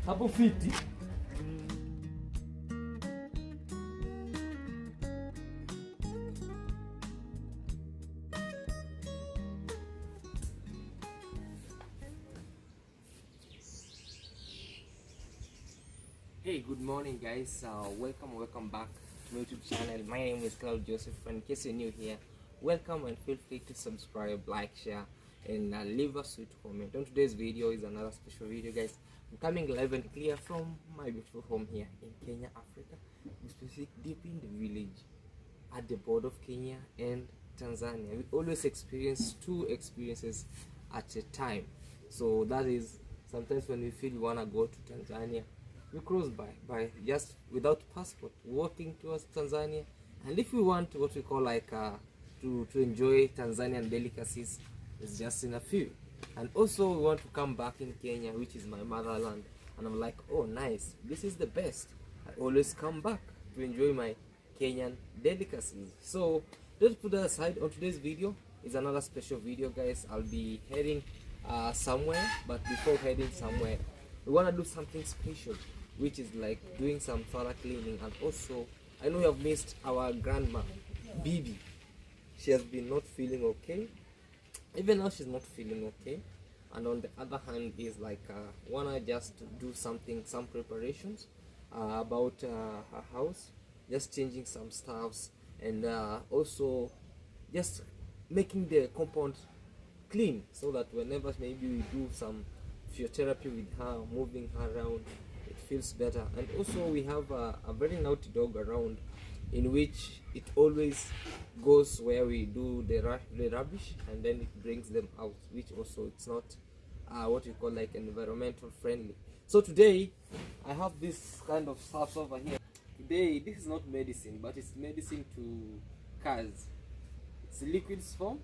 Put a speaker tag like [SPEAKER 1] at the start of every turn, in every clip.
[SPEAKER 1] hapo fiti. Hey, good morning guys. Welcome back to my YouTube channel. My name is Claude Joseph, and in case you're new here, welcome and feel free to subscribe, like, share, and leave a sweet comment. On today's video is another special video, guys. I'm coming live and clear from my beautiful home here in Kenya, Africa, specifically deep in the village at the border of Kenya and Tanzania. We always experience two experiences at a time. So that is sometimes when we feel we want to go to Tanzania, we cross by just without passport, walking towards Tanzania. And if we want what we call like to enjoy Tanzanian delicacies, it's just in a few. And also we want to come back in Kenya, which is my motherland, and I'm like, oh nice, this is the best. I always come back to enjoy my Kenyan delicacies. So don't put that aside. On today's video is another special video, guys. I'll be heading somewhere, but before heading somewhere, we want to do something special, which is like doing some thorough cleaning. And also I know you have missed our grandma Bibi. She has been not feeling okay. Even now she's not feeling okay. And on the other hand is like wanna just do some preparations about her house, just changing some stuffs, and also just making the compound clean, so that whenever maybe we do some physiotherapy with her, moving her around, it feels better. And also we have a very naughty dog around, in which it always goes where we do the rubbish, and then it brings them out, which also it's not what you call like environmental friendly. So today I have this kind of stuff over here. Today this is not medicine, but it's medicine to cars. It's liquids form.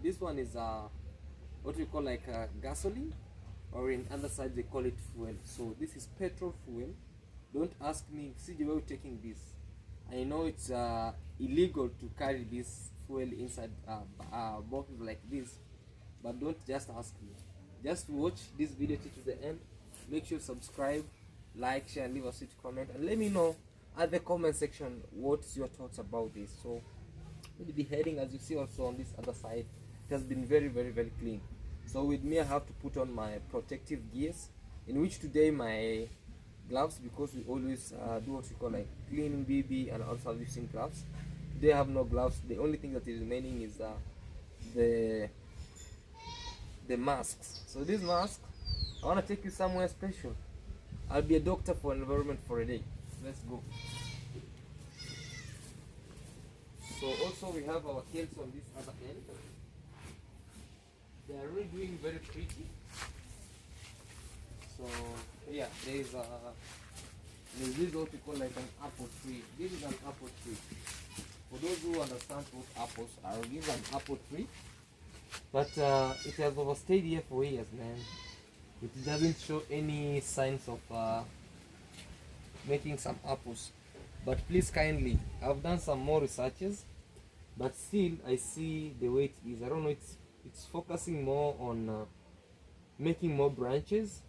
[SPEAKER 1] This one is what we call like gasoline, or in other sides they call it fuel. So this is petrol fuel. Don't ask me, see the way we're taking this. I know it's illegal to carry this fuel inside boxes like this, but don't just ask me. Just watch this video to the end. Make sure to subscribe, like, share, and leave a sweet comment, and let me know at the comment section what's your thoughts about this. So we'll be heading, as you see also on this other side, it has been very clean. So with me I have to put on my protective gears, in which today my gloves, because we always do what we call like cleaning BB and also using gloves. Today I have no gloves. The only thing that is remaining is the masks. So this mask, I want to take you somewhere special. I'll be a doctor for environment for a day. Let's go. So also we have our kills on this other end. They are really doing very pretty. So yeah, there's this what we call like an apple tree. This is an apple tree. For those who understand what apples are, this is an apple tree. But it has overstayed here for years, man. It doesn't show any signs of making some apples. But please kindly, I've done some more researches, but still I see the way it is. I don't know, it's focusing more on making more branches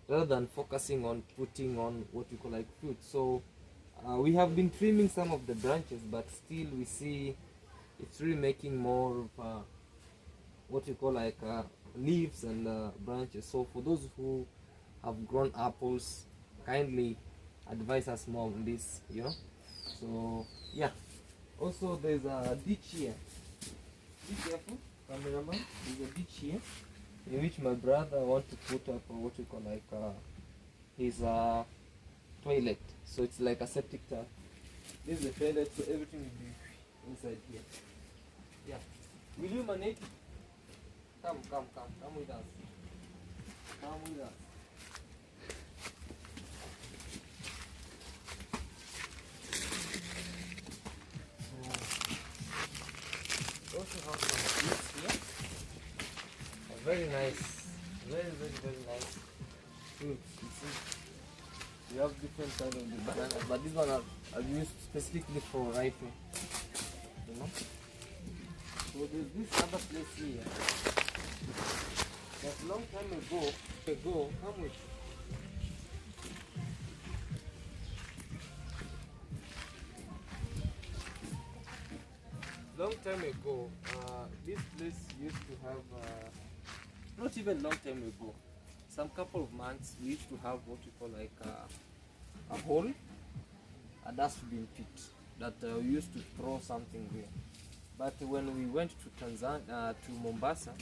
[SPEAKER 1] rather than focusing on putting on what we call like fruit. So we have been trimming some of the branches, but still we see it's really making more of what we call like leaves and branches. So for those who have grown apples, kindly advise us more on this, you know. So yeah, also there's a ditch here. Be careful, cameraman. There's a ditch here in which my brother wants to put up what we call like his toilet. So it's like a septic tank. This is the toilet, so everything will be inside here. Yeah. Will you manage? Come with us. Come with us. Also have some fruits here. A very nice, very nice fruits. You see, we have different kinds of the bananas, but this one I've used specifically for ripening. You know. So there's this other place here. That long time ago, come with. long time ago, this place used to have, not even long time ago, some couple of months, we used to have what we call like a hole, a dustbin pit that we used to throw something there. But when we went to Tanzania, to Mombasa,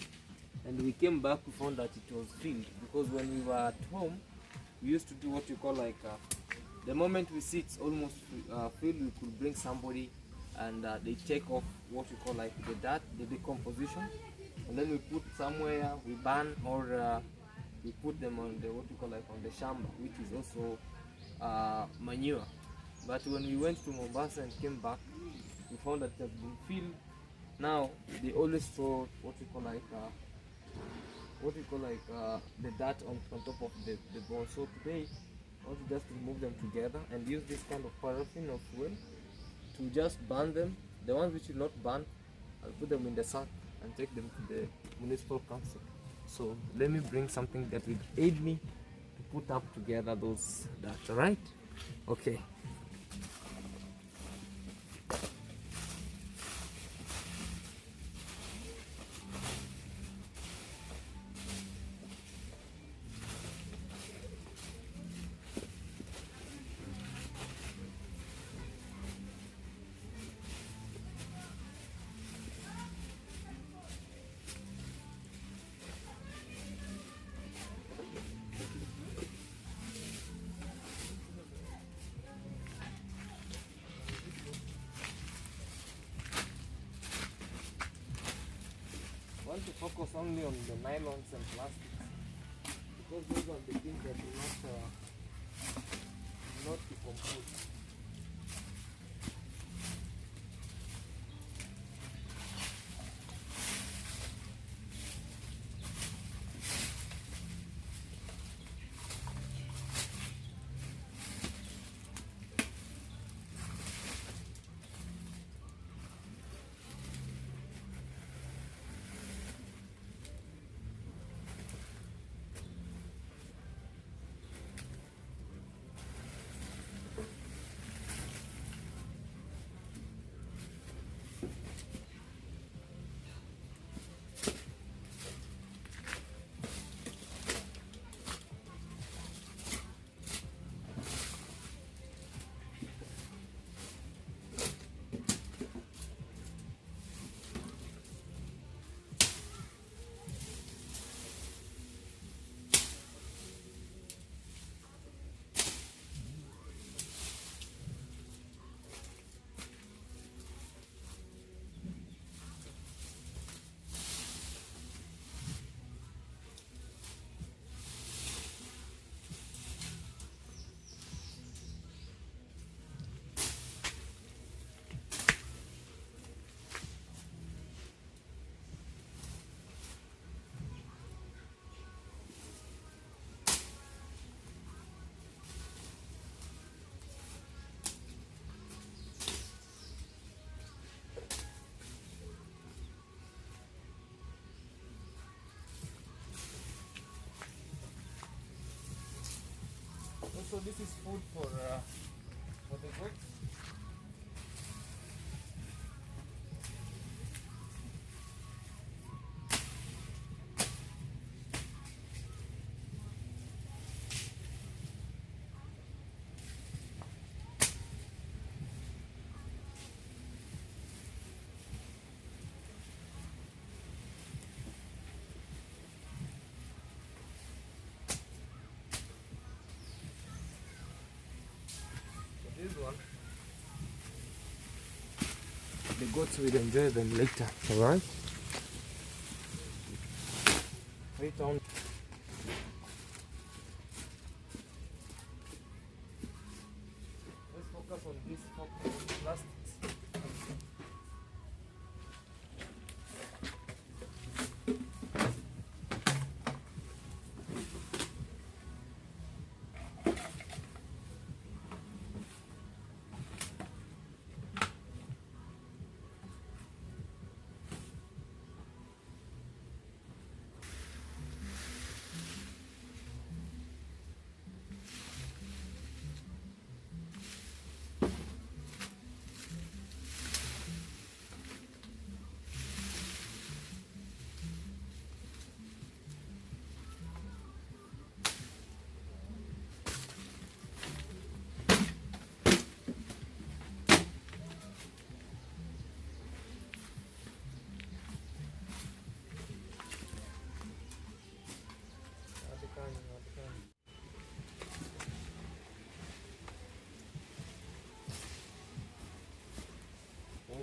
[SPEAKER 1] and we came back, we found that it was filled, because when we were at home, we used to do what we call like, the moment we see it's almost filled, we could bring somebody and they take off what we call like the dirt, the decomposition, and then we put somewhere, we burn, or we put them on the what we call like on the shamba, which is also manure. But when we went to Mombasa and came back, we found that it has been filled. Now they always throw what we call like the dirt on top of the bone. So today I want to just remove them together and use this kind of paraffin or fuel to just burn them. The ones which will not burn, I'll put them in the sack and take them to the municipal council. So let me bring something that will aid me to put up together those dirt. Alright? Okay. I want to focus only on the nylons and plastics, because those are the things that will not decompose. So this is food for the goats. This one, the goats will enjoy them later. Alright? Wait on. Let's focus on this plastics.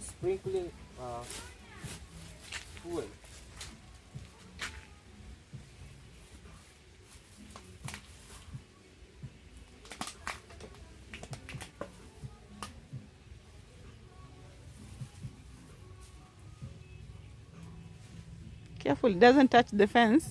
[SPEAKER 1] sprinkling fuel.
[SPEAKER 2] Careful, it doesn't touch the fence.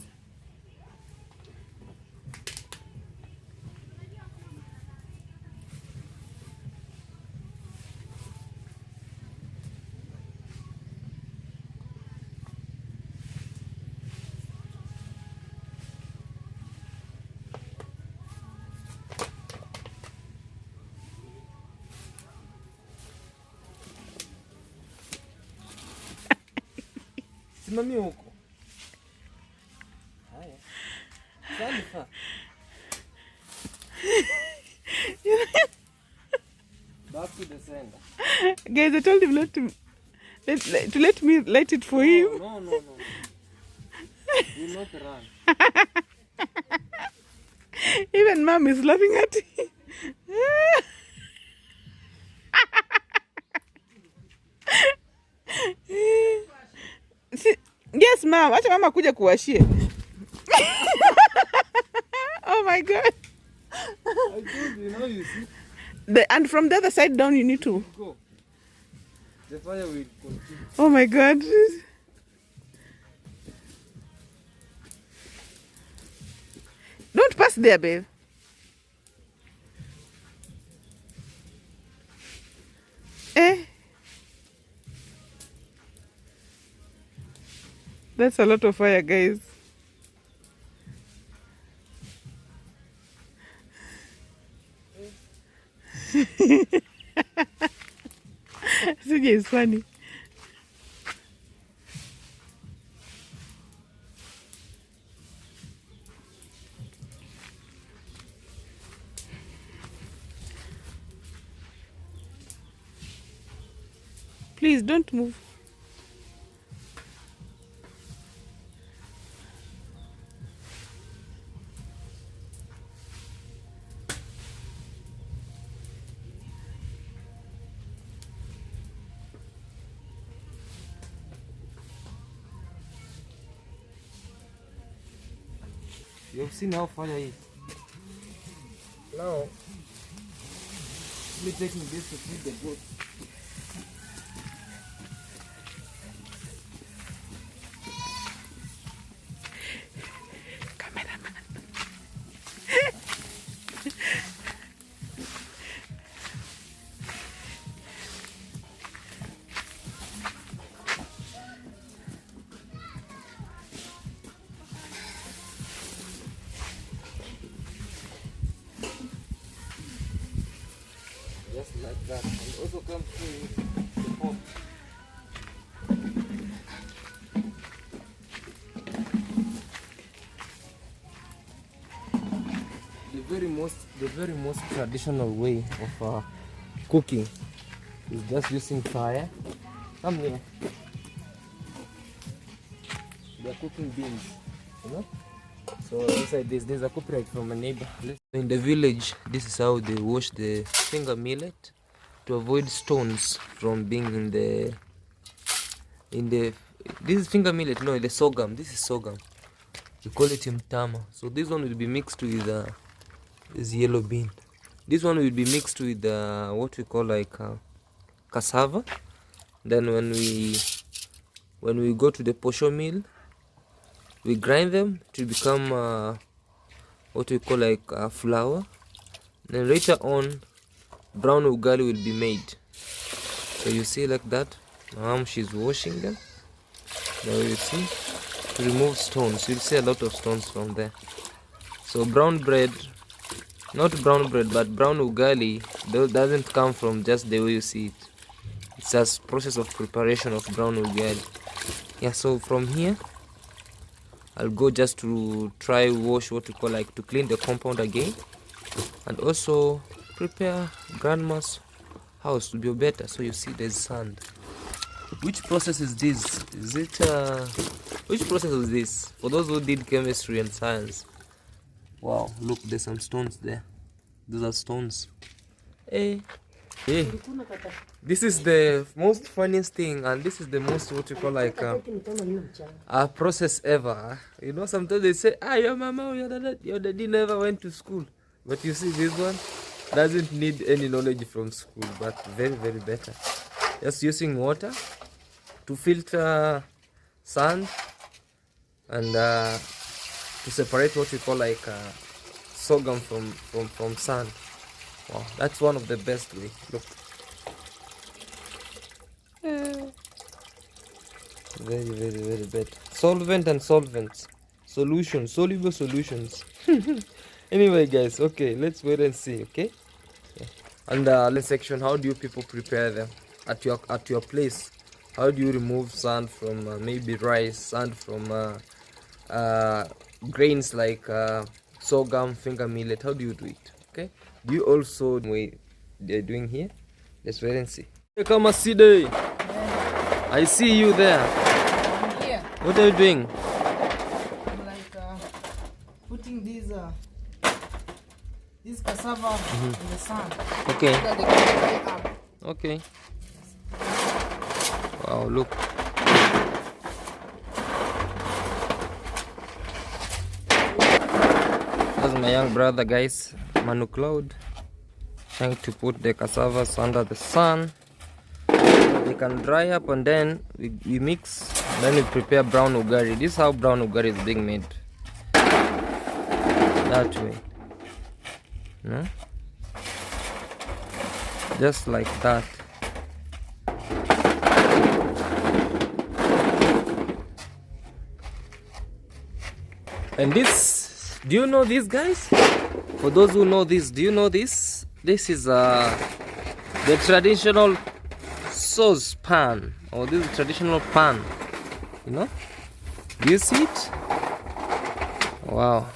[SPEAKER 1] Simamia huko. Haya. Salifa. Back to the sender.
[SPEAKER 2] Guys, I told him not to let me light it for him.
[SPEAKER 1] No. Do not run.
[SPEAKER 2] Even mom is laughing at him. Yes, mom. Acha mama kuja kuwashie. Oh my God.
[SPEAKER 1] I told you, now you see.
[SPEAKER 2] And from the other side down, you need to
[SPEAKER 1] Go. The fire will continue.
[SPEAKER 2] Oh my God. Don't pass there, babe. Eh? That's a lot of fire, guys. CJ is funny. Please don't move.
[SPEAKER 1] You've seen how fire is. Now, we're taking this to feed the goat. Just like that. And also come to the pump. The very most traditional way of cooking is just using fire. Come here. They are cooking beans, you know. So inside this, there's a copyright from a neighbor. In the village, this is how they wash the finger millet to avoid stones from being in the. This is finger millet, no, the sorghum. This is sorghum. We call it mtama. So this one will be mixed with this yellow bean. This one will be mixed with what we call like cassava. Then when we go to the posho mill, we grind them to become what we call like flour. Then later on, brown ugali will be made. So you see like that. Mom, she's washing them. Now you see, to remove stones. You'll see a lot of stones from there. So brown bread, not brown bread, but brown ugali doesn't come from just the way you see it. It's just process of preparation of brown ugali. Yeah, so from here, I'll go just to try wash what we call like to clean the compound again, and also prepare grandma's house to be better. So you see there's sand. Which process is this? Is it which process is this? For those who did chemistry and science. Wow, look, there's some stones there. Those are stones. Hey, Hey, this is the most funniest thing, and this is the most what you call like a process ever. You know, sometimes they say, ah, your mama or your daddy never went to school. But you see, this one doesn't need any knowledge from school, but very, very better. Just using water to filter sand and to separate what we call like sorghum from sand. Wow, that's one of the best way. Look. Very, very, very bad. Solvent and solvents. Solutions, soluble solutions. Anyway, guys, okay, let's wait and see, okay? Yeah. And let's section, how do you people prepare them at your place? How do you remove sand from maybe rice, sand from grains like sorghum, finger millet? How do you do it? Okay? Do you also way they're doing here? Let's wait and see. Hey, come and see there. I see you there.
[SPEAKER 3] I'm here.
[SPEAKER 1] What are you doing?
[SPEAKER 3] I'm like putting this cassava in the sun.
[SPEAKER 1] Okay.
[SPEAKER 3] So that they can dry up.
[SPEAKER 1] Okay. Wow, look. That's my young brother, guys. Manu Claude. Trying to put the cassavas under the sun. They can dry up, and then we mix. Then we prepare brown ugari. This is how brown ugari is being made. That way. No? Just like that. And this, do you know this, guys? For those who know this, do you know this? This is the traditional sauce pan, or this is traditional pan. You know? Do you see it? Wow.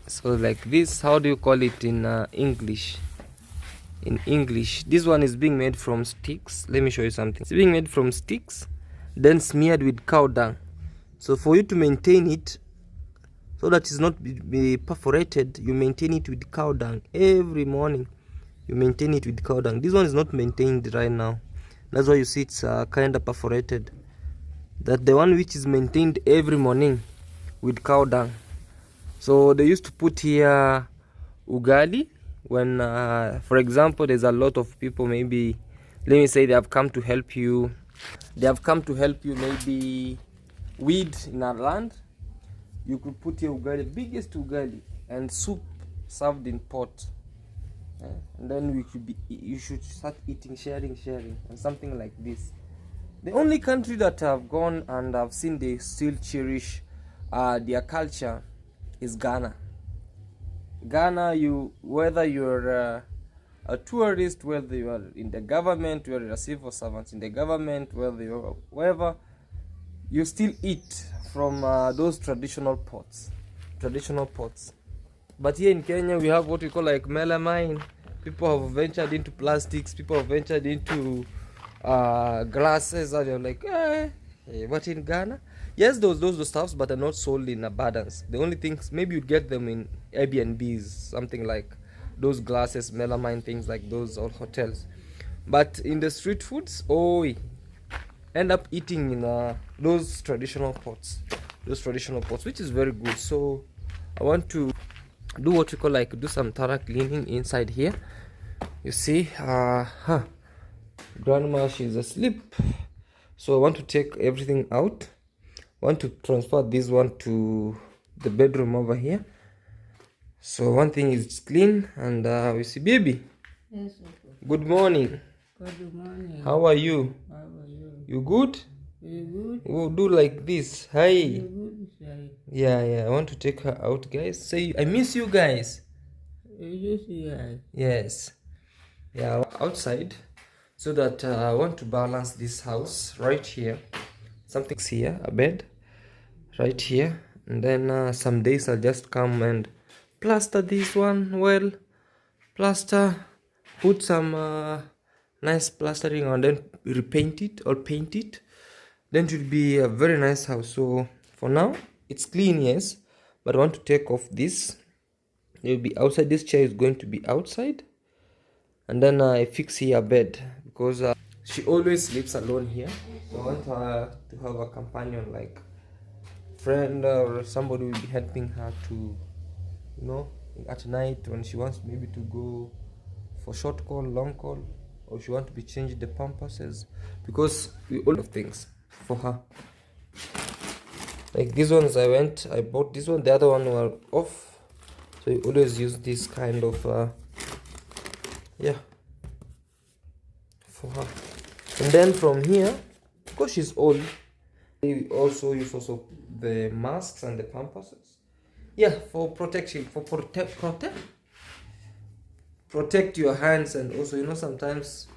[SPEAKER 1] So like this, how do you call it in English? In English, this one is being made from sticks. Let me show you something. It's being made from sticks, then smeared with cow dung. So for you to maintain it, so that it's not be perforated, you maintain it with cow dung every morning. You maintain it with cow dung. This one is not maintained right now. That's why you see it's kind of perforated. That the one which is maintained every morning with cow dung. So they used to put here ugali when, for example, there's a lot of people. Maybe, let me say, they have come to help you. They have come to help you. Maybe weed in our land. You could put here ugali, biggest ugali, and soup served in pot. And then you should start eating, sharing, and something like this. The only country that I've gone and I've seen they still cherish their culture is Ghana. Ghana, whether you're a tourist, whether you are in the government, whether you're a civil servant in the government, whether you're wherever, you still eat from those traditional pots. But here in Kenya, we have what we call like melamine. People have ventured into plastics. People have ventured into glasses, and you're like, but in Ghana, yes, those stuffs, but are not sold in abundance. The only things, maybe you'd get them in Airbnbs, something like those glasses, melamine things like those, or hotels. But in the street foods, end up eating in those traditional pots, which is very good. So I want to do what you call like do some thorough cleaning inside here. You see, grandma, she's asleep, so I want to take everything out. I want to transfer this one to the bedroom over here. So one thing is clean, and we see baby.
[SPEAKER 3] Yes, okay.
[SPEAKER 1] Good morning.
[SPEAKER 3] Good morning.
[SPEAKER 1] How are you?
[SPEAKER 3] How are you?
[SPEAKER 1] You good?
[SPEAKER 3] You good?
[SPEAKER 1] We'll do like this. Hi.
[SPEAKER 3] You good? Say.
[SPEAKER 1] Yeah, I want to take her out, guys. Say, I miss you guys.
[SPEAKER 3] You see,
[SPEAKER 1] Yes. Yeah, outside, so that I want to balance this house right here. Something's here, a bed right here, and then some days I'll just come and plaster this one well, put some nice plastering on, then repaint it or paint it. Then it will be a very nice house. So for now it's clean, yes, but I want to take off this. It will be outside. This chair is going to be outside, and then I fix her bed because she always sleeps alone here. So I want her to have a companion, like friend or somebody will be helping her to, you know, at night when she wants maybe to go for short call, long call, or she want to be changed the pampers, because we all of things for her. Like these ones I bought this one, the other one were off, so we always use this kind of yeah, for her. And then from here, because she's old, we also use the masks and the pampers, yeah, for protection, for protect your hands. And also, you know, sometimes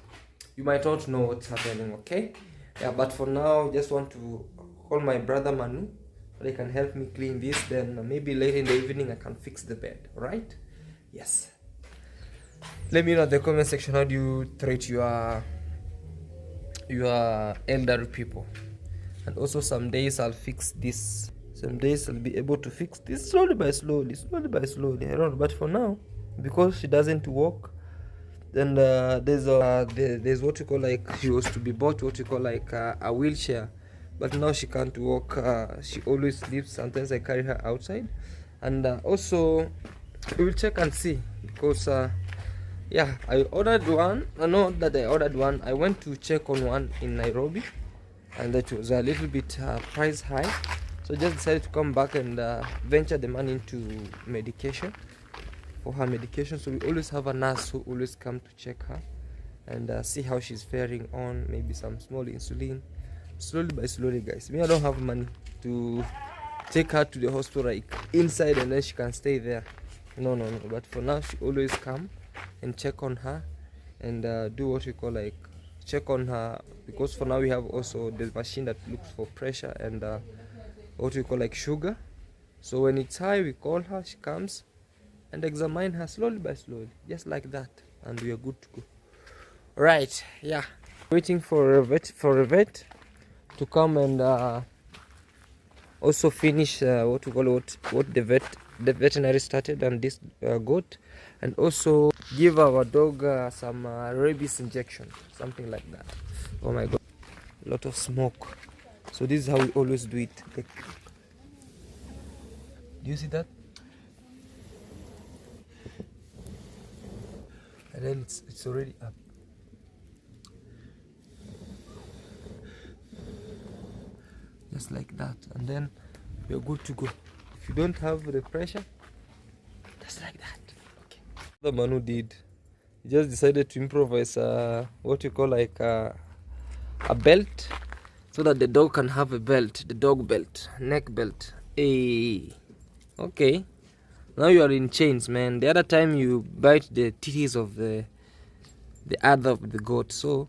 [SPEAKER 1] you might not know what's happening. Okay, yeah, but for now just want to call my brother Manu, they can help me clean this, then maybe later in the evening I can fix the bed. All right? Yes, let me know in the comment section, how do you treat your elderly people. And also some days I'll fix this, some days I'll be able to fix this slowly by slowly, I don't know. But for now, because she doesn't walk, then there's what you call, like, she was to be bought what you call like a wheelchair, but now she can't walk. She always sleeps. Sometimes I carry her outside. And also we will check and see, because yeah, I ordered one. I know that I ordered one. I went to check on one in Nairobi, and that was a little bit price high, so just decided to come back and venture the money into medication, for her medication. So we always have a nurse who always come to check her and see how she's faring on, maybe some small insulin, slowly by slowly, guys. Me, I don't have money to take her to the hospital like inside and then she can stay there. No, but for now she always come and check on her and do what we call like check on her, because for now we have also the machine that looks for pressure and what we call like sugar. So when it's high, we call her, she comes and examine her slowly by slowly, just like that, and we are good to go. Right, yeah, waiting for a vet to come and also finish what we call what the veterinary started on this goat, and also give our dog some rabies injection, something like that. Oh my god, a lot of smoke. So this is how we always do it. Do you see that? And then it's already up. Just like that, and then you're good to go. If you don't have the pressure, just like that. Okay. The Manu did, he just decided to improvise what you call like a belt, so that the dog can have a belt, the dog belt, neck belt. Hey, okay. Now you are in chains, man. The other time you bite the titties of the other of the goat, so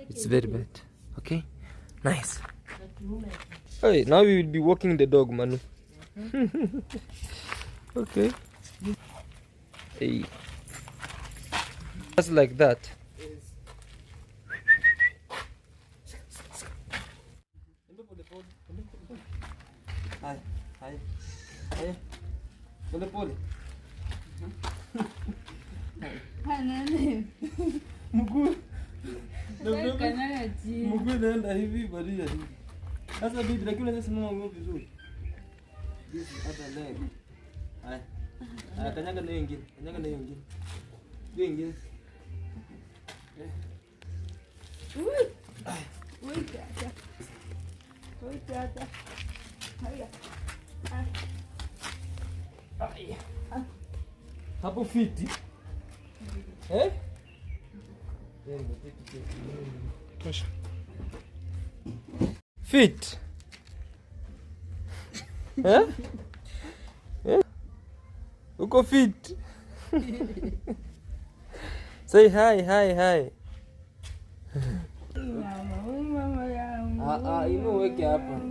[SPEAKER 1] it's very bad. Okay, nice. Hey, now we will be walking the dog, Manu. Okay. Hey, just like that. Hi, hi, hi. Pole pole. Mguu. Mguu naenda hivi bali ya hivi. Sasa bibi, lakini unaweza simama wewe vizuri. This other leg. Hai. Kanyaga na nyingine. Kanyaga na nyingine. Hiyo nyingine.
[SPEAKER 2] Oi, tata. Oi, tata. Haya.
[SPEAKER 1] Ai. Hapo fiti. Eh?
[SPEAKER 2] Tosha.
[SPEAKER 1] Fit. Eh? Eh? Uko fit. Say hi, hi, hi.
[SPEAKER 2] Mama yangu.
[SPEAKER 1] Imeweke hapo.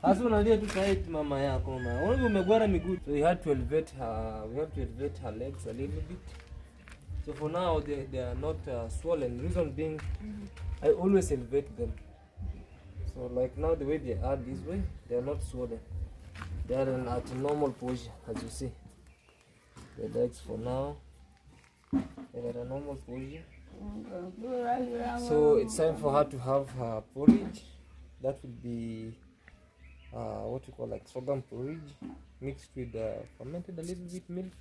[SPEAKER 1] Sasa unalia tu side mama yako, mama. Wewe umegwara miguu. So we had to elevate her legs a little bit. So for now they are not swollen. Reason being, I always elevate them. So like now the way they are this way, they are not swollen. They are at a normal position, as you see. The legs for now I got a normal porridge. So it's time for her to have her porridge. That will be what you call like sorghum porridge mixed with fermented a little bit milk.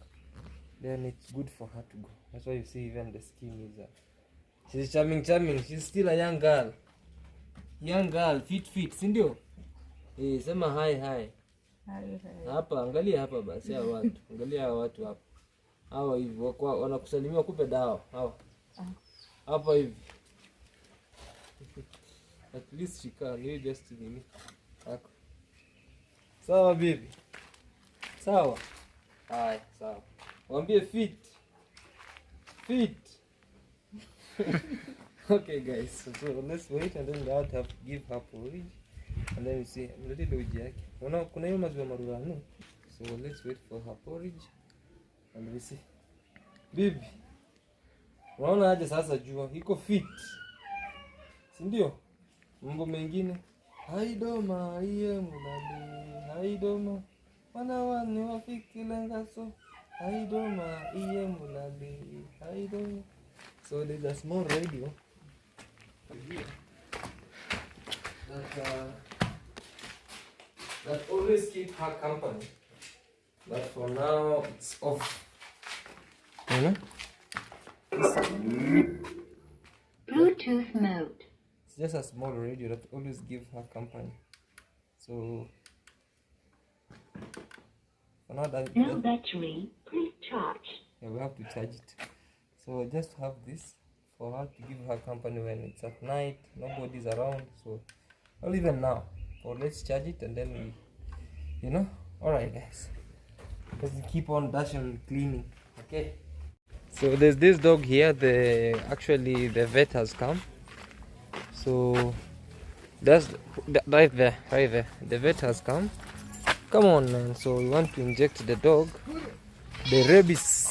[SPEAKER 1] Then it's good for her to go. That's why you see even the skin is she's charming. She's still a young girl, fit, sindio? Sema hi. Hapa angalia hapa basi hawa watu. Angalia hawa watu hapa. Hawa hivi wanakusalimia kupe dawa. Hawa. Hapa hivi. At least she can. You just nini. Hako. Sawa baby. Sawa. Hai, sawa. Waambie fit. Okay guys, so let's wait and then I'll have to give her porridge and then we see mlete doji yake. Unaona kuna hiyo maziwa marurano. So let's wait for her porridge and we see. Bibi. Unaona aje sasa jua iko fit. Si ndio? Mambo mengine. Haidoma iye mulali. Haidoma. Wana wafiki lengaso. Haidoma iye mulali. Haidoma. So there's a small radio here that always keep her company. But for now it's off.
[SPEAKER 4] Bluetooth mode.
[SPEAKER 1] It's just a small radio that always gives her company. So for now
[SPEAKER 4] No battery, please charge.
[SPEAKER 1] yeah, we have to charge it. So just have this for her to give her company when it's at night, nobody's around. So not even now. So let's charge it and then we, alright guys. Let's keep on dashing cleaning. Okay. So there's this dog here, the vet has come. So that's right there. The vet has come. Come on man, so we want to inject the dog. The rabies.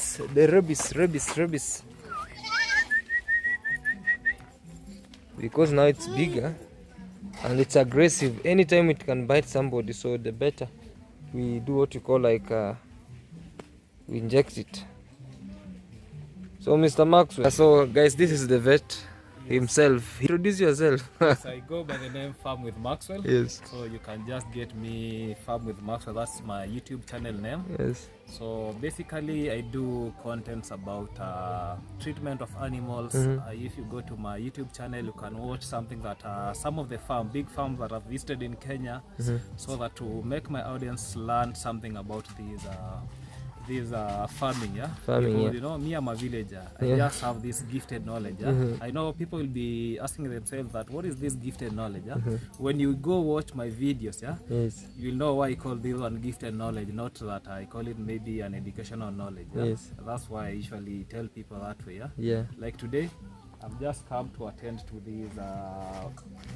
[SPEAKER 1] Because now it's bigger and it's aggressive. Anytime it can bite somebody, so the better we do what you call like we inject it. So Mr. Maxwell. So guys, this is the vet himself. Introduce yourself.
[SPEAKER 5] Yes, I go by the name Farm with Maxwell.
[SPEAKER 1] Yes.
[SPEAKER 5] So you can just get me Farm with Maxwell. That's my YouTube channel name.
[SPEAKER 1] Yes.
[SPEAKER 5] So basically I do contents about treatment of animals. If you go to my YouTube channel, you can watch something that some of the big farms that I've visited in Kenya, so that to make my audience learn something about these farming, because you know me, I'm a villager. I just have this gifted knowledge. I know people will be asking themselves that what is this gifted knowledge. When you go watch my videos,
[SPEAKER 1] Yes.
[SPEAKER 5] you'll know why I call this one gifted knowledge, not that I call it maybe an educational knowledge.
[SPEAKER 1] Yes.
[SPEAKER 5] That's why I usually tell people that way.
[SPEAKER 1] Yeah.
[SPEAKER 5] Like today, I've just come to attend to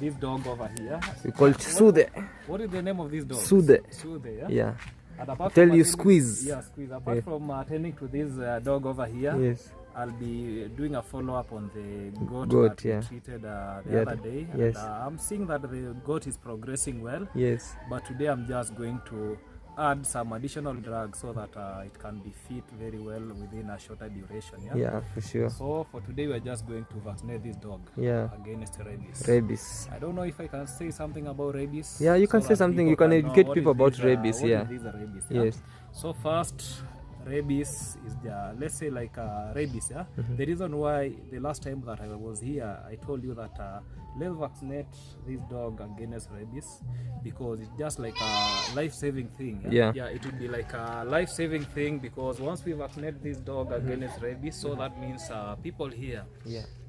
[SPEAKER 5] this dog over here.
[SPEAKER 1] We call it Sude.
[SPEAKER 5] What is the name of this dog?
[SPEAKER 1] Sude.
[SPEAKER 5] Sude,
[SPEAKER 1] Yeah.
[SPEAKER 5] And apart
[SPEAKER 1] Tell
[SPEAKER 5] from
[SPEAKER 1] you
[SPEAKER 5] attending-
[SPEAKER 1] squeeze.
[SPEAKER 5] Yeah, squeeze. Apart from attending to this dog over here,
[SPEAKER 1] Yes.
[SPEAKER 5] I'll be doing a follow-up on the goat
[SPEAKER 1] Goat,
[SPEAKER 5] that we
[SPEAKER 1] yeah.
[SPEAKER 5] treated the
[SPEAKER 1] Yeah,
[SPEAKER 5] other day.
[SPEAKER 1] yes.
[SPEAKER 5] And, I'm seeing that the goat is progressing well.
[SPEAKER 1] Yes.
[SPEAKER 5] But today I'm just going to add some additional drugs so that it can be fit very well within a shorter duration.
[SPEAKER 1] Yeah, for sure.
[SPEAKER 5] So for today we're just going to vaccinate this dog against rabies.
[SPEAKER 1] Rabies.
[SPEAKER 5] I don't know if I can say something about rabies.
[SPEAKER 1] Yeah, you can
[SPEAKER 5] so
[SPEAKER 1] say
[SPEAKER 5] that
[SPEAKER 1] something.
[SPEAKER 5] people
[SPEAKER 1] You can
[SPEAKER 5] know
[SPEAKER 1] educate
[SPEAKER 5] what
[SPEAKER 1] people
[SPEAKER 5] is
[SPEAKER 1] about
[SPEAKER 5] this,
[SPEAKER 1] rabies.
[SPEAKER 5] what
[SPEAKER 1] Yeah.
[SPEAKER 5] is this rabies,
[SPEAKER 1] Yes.
[SPEAKER 5] So first, rabies is let's say like rabies. The reason why the last time that I was here, I told you that let's vaccinate this dog against rabies because it's just like a life-saving thing.
[SPEAKER 1] Yeah.
[SPEAKER 5] Yeah, it would be like a life-saving thing because once we vaccinate this dog against rabies, so that means people here,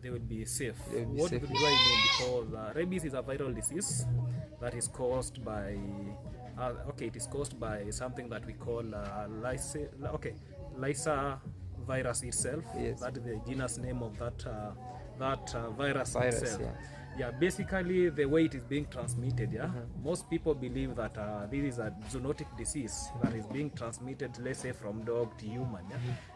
[SPEAKER 5] they will be safe.
[SPEAKER 1] They will be
[SPEAKER 5] What
[SPEAKER 1] safe.
[SPEAKER 5] do I mean? Because rabies is a viral disease that is caused by it is caused by something that we call Lysa virus itself.
[SPEAKER 1] Yes.
[SPEAKER 5] That is the genus name of that virus
[SPEAKER 1] Virus,
[SPEAKER 5] itself.
[SPEAKER 1] yeah.
[SPEAKER 5] Yeah, basically the way it is being transmitted, most people believe that this is a zoonotic disease that is being transmitted, let's say, from dog to human.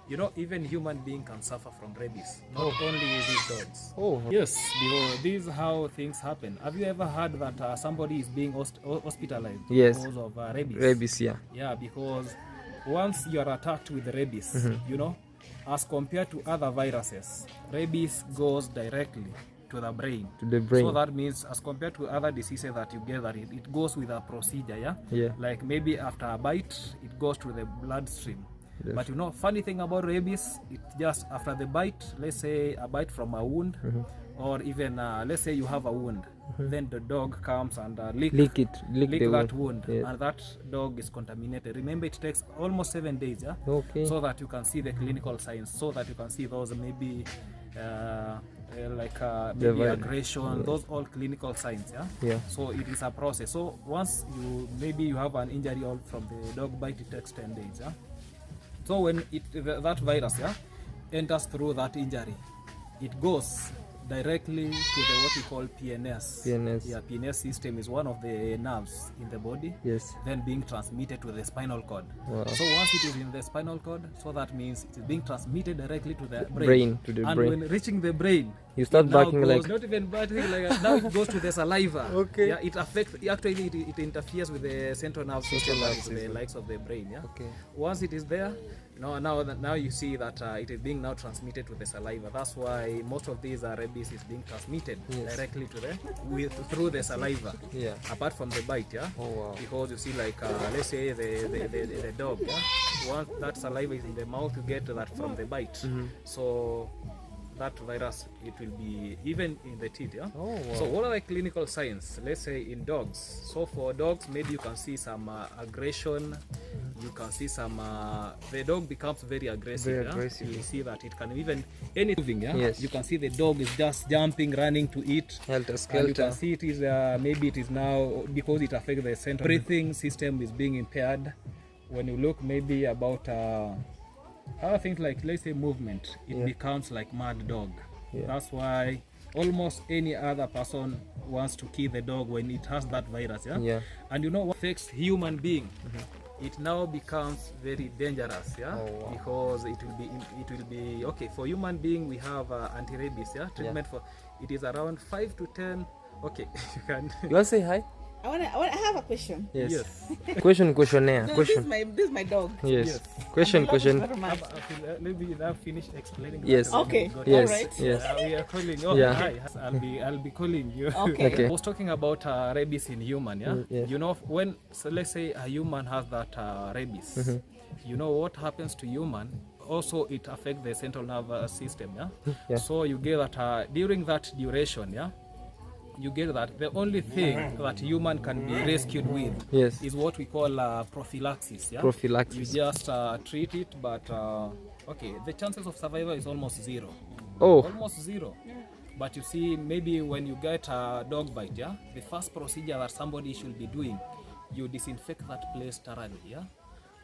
[SPEAKER 5] You know, even human being can suffer from rabies, not only these dogs.
[SPEAKER 1] Oh.
[SPEAKER 5] Yes, because this is how things happen. Have you ever heard that somebody is being hospitalized
[SPEAKER 1] Yes.
[SPEAKER 5] because of rabies?
[SPEAKER 1] Rabies. Yeah.
[SPEAKER 5] Yeah, because once you are attacked with rabies, you know, as compared to other viruses, rabies goes directly to the brain.
[SPEAKER 1] To the brain.
[SPEAKER 5] So that means as compared to other diseases that you get, that it goes with a procedure, yeah?
[SPEAKER 1] Yeah.
[SPEAKER 5] Like maybe after a bite, it goes to the bloodstream.
[SPEAKER 1] Yes.
[SPEAKER 5] But you know, funny thing about rabies, it just after the bite, let's say a bite from a wound, or even let's say you have a wound, then the dog comes and lick that wound,
[SPEAKER 1] Yes.
[SPEAKER 5] and that dog is contaminated. Remember, it takes almost 7 days, yeah,
[SPEAKER 1] Okay.
[SPEAKER 5] so that you can see the clinical signs, so that you can see those maybe maybe
[SPEAKER 1] virus.
[SPEAKER 5] aggression,
[SPEAKER 1] Yes.
[SPEAKER 5] those all clinical signs, yeah.
[SPEAKER 1] Yeah.
[SPEAKER 5] So it is a process. So once you have an injury all from the dog bite, it takes 10 days, yeah. So when that virus, yeah, enters through that injury, it goes directly to the what we call PNS.
[SPEAKER 1] PNS.
[SPEAKER 5] Yeah, PNS system is one of the nerves in the body.
[SPEAKER 1] Yes.
[SPEAKER 5] Then being transmitted to the spinal cord.
[SPEAKER 1] Wow.
[SPEAKER 5] So once it is in the spinal cord, so that means it is being transmitted directly to the
[SPEAKER 1] Brain, to the
[SPEAKER 5] and
[SPEAKER 1] brain.
[SPEAKER 5] when reaching the brain,
[SPEAKER 1] You start
[SPEAKER 5] it now
[SPEAKER 1] barking
[SPEAKER 5] goes,
[SPEAKER 1] like-
[SPEAKER 5] not even barking like that. Now it goes to the saliva.
[SPEAKER 1] Okay.
[SPEAKER 5] Yeah, it affects. Actually, it interferes with the central nerve system,
[SPEAKER 1] nerve
[SPEAKER 5] that is the
[SPEAKER 1] system.
[SPEAKER 5] likes of the brain. Yeah.
[SPEAKER 1] Okay.
[SPEAKER 5] Once it is there, now you see that it is being now transmitted to the saliva. That's why most of these rabies is being transmitted
[SPEAKER 1] Yes.
[SPEAKER 5] directly to through the saliva.
[SPEAKER 1] Yeah.
[SPEAKER 5] Apart from the bite, yeah.
[SPEAKER 1] Oh, wow.
[SPEAKER 5] Because you see, like let's say the dog, yeah. Once that saliva is in the mouth, you get that from the bite. So that virus, it will be even in the teeth, yeah.
[SPEAKER 1] Oh, wow.
[SPEAKER 5] So what are the clinical signs? Let's say in dogs. So for dogs, maybe you can see some aggression. You can see some the dog becomes very aggressive.
[SPEAKER 1] Very
[SPEAKER 5] yeah?
[SPEAKER 1] aggressive.
[SPEAKER 5] You see that it can even anything. Yeah.
[SPEAKER 1] Yes.
[SPEAKER 5] You can see the dog is just jumping, running to eat.
[SPEAKER 1] Helter
[SPEAKER 5] And you
[SPEAKER 1] skelter.
[SPEAKER 5] can see it is maybe it is now because it affects the central breathing system is being impaired. When you look maybe about other things like let's say movement, it becomes like mad dog.
[SPEAKER 1] Yeah.
[SPEAKER 5] That's why almost any other person wants to kill the dog when it has that virus. Yeah.
[SPEAKER 1] Yeah.
[SPEAKER 5] And you know what affects human being? It now becomes very dangerous, yeah,
[SPEAKER 1] Oh, wow.
[SPEAKER 5] because it will be okay for human being. We have anti-rabies, yeah, treatment for it is around 5 to 10. Okay, you can.
[SPEAKER 1] You want to say hi?
[SPEAKER 2] I have a question.
[SPEAKER 1] Yes.
[SPEAKER 5] Yes.
[SPEAKER 1] Questionnaire.
[SPEAKER 2] No,
[SPEAKER 1] Question.
[SPEAKER 2] this is my dog.
[SPEAKER 1] Yes.
[SPEAKER 5] Yes.
[SPEAKER 1] Question.
[SPEAKER 5] Maybe you now finish explaining.
[SPEAKER 1] Yes.
[SPEAKER 5] that.
[SPEAKER 2] Okay.
[SPEAKER 5] Got
[SPEAKER 1] Yes.
[SPEAKER 2] All right.
[SPEAKER 1] Yes.
[SPEAKER 5] We are calling. Oh,
[SPEAKER 1] Yeah.
[SPEAKER 5] hi. I'll be calling you.
[SPEAKER 2] Okay.
[SPEAKER 1] Okay.
[SPEAKER 5] I was talking about rabies in human. Yeah.
[SPEAKER 1] Yeah.
[SPEAKER 5] You know, when let's say a human has that rabies, you know what happens to human. Also, it affects the central nervous system. Yeah.
[SPEAKER 1] Yeah.
[SPEAKER 5] So you get that during that duration. Yeah. You get that the only thing that human can be rescued with
[SPEAKER 1] Yes.
[SPEAKER 5] is what we call prophylaxis. Yeah.
[SPEAKER 1] Prophylaxis.
[SPEAKER 5] You just treat it, but okay, the chances of survival is almost zero.
[SPEAKER 1] Oh.
[SPEAKER 5] Almost zero. But you see, maybe when you get a dog bite, yeah, the first procedure that somebody should be doing, you disinfect that place thoroughly, yeah.